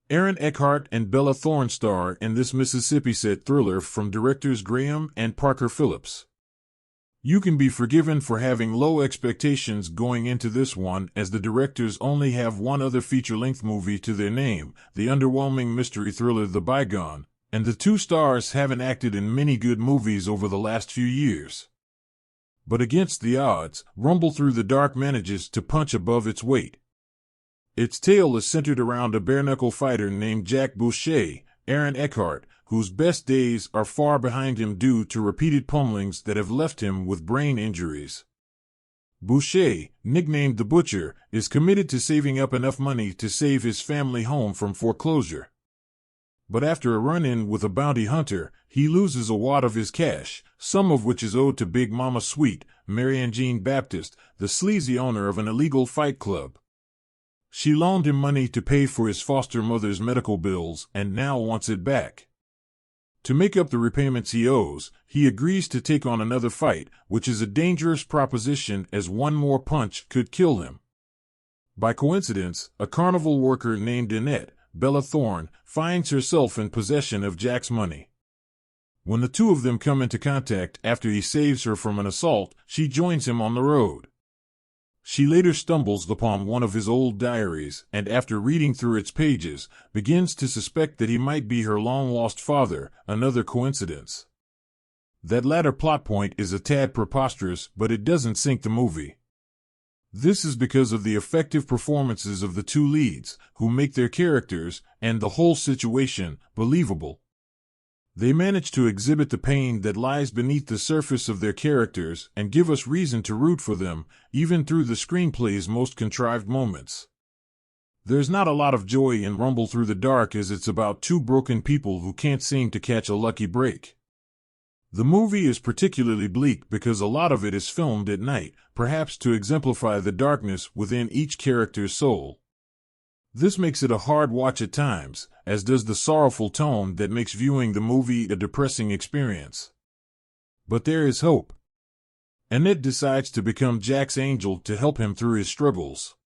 Aaron Eckhart and Bella Thorne star in this Mississippi-set thriller from directors Graham and Parker Phillips. You can be forgiven for having low expectations going into this one, as the directors only have one other feature-length movie to their name, the underwhelming mystery thriller The Bygone, and the two stars haven't acted in many good movies over the last few years. But against the odds, Rumble Through the Dark manages to punch above its weight. Its tale is centered around a bare-knuckle fighter named Jack Boucher, Aaron Eckhart, whose best days are far behind him due to repeated pummelings that have left him with brain injuries. Boucher, nicknamed the Butcher, is committed to saving up enough money to save his family home from foreclosure. But after a run-in with a bounty hunter, he loses a wad of his cash, some of which is owed to Big Mama Sweet, Marianne Jean Baptiste, the sleazy owner of an illegal fight club. She loaned him money to pay for his foster mother's medical bills and now wants it back. To make up the repayments he owes, he agrees to take on another fight, which is a dangerous proposition as one more punch could kill him. By coincidence, a carnival worker named Annette, Bella Thorne, finds herself in possession of Jack's money. When the two of them come into contact after he saves her from an assault, she joins him on the road. She later stumbles upon one of his old diaries and, after reading through its pages, begins to suspect that he might be her long-lost father, another coincidence. That latter plot point is a tad preposterous, but it doesn't sink the movie. This is because of the effective performances of the two leads, who make their characters, and the whole situation, believable. They manage to exhibit the pain that lies beneath the surface of their characters and give us reason to root for them, even through the screenplay's most contrived moments. There's not a lot of joy in Rumble Through the Dark, as it's about two broken people who can't seem to catch a lucky break. The movie is particularly bleak because a lot of it is filmed at night, perhaps to exemplify the darkness within each character's soul. This makes it a hard watch at times, as does the sorrowful tone that makes viewing the movie a depressing experience. But there is hope. Annette decides to become Jack's angel to help him through his struggles.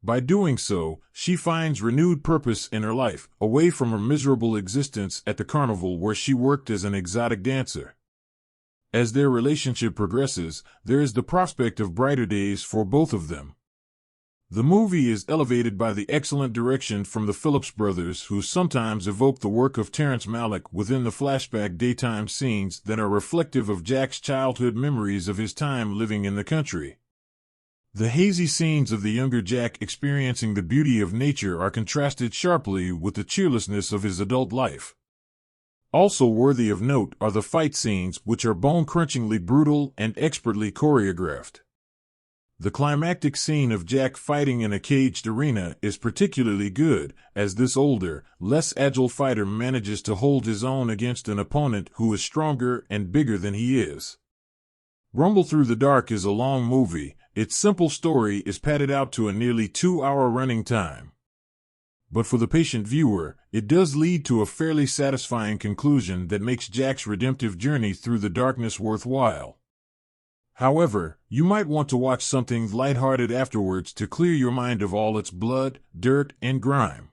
By doing so, she finds renewed purpose in her life, away from her miserable existence at the carnival where she worked as an exotic dancer. As their relationship progresses, there is the prospect of brighter days for both of them. The movie is elevated by the excellent direction from the Phillips brothers, who sometimes evoke the work of Terrence Malick within the flashback daytime scenes that are reflective of Jack's childhood memories of his time living in the country. The hazy scenes of the younger Jack experiencing the beauty of nature are contrasted sharply with the cheerlessness of his adult life. Also worthy of note are the fight scenes, which are bone-crunchingly brutal and expertly choreographed. The climactic scene of Jack fighting in a caged arena is particularly good, as this older, less agile fighter manages to hold his own against an opponent who is stronger and bigger than he is. Rumble Through the Dark is a long movie. Its simple story is padded out to a nearly 2-hour running time. But for the patient viewer, it does lead to a fairly satisfying conclusion that makes Jack's redemptive journey through the darkness worthwhile. However, you might want to watch something lighthearted afterwards to clear your mind of all its blood, dirt, and grime.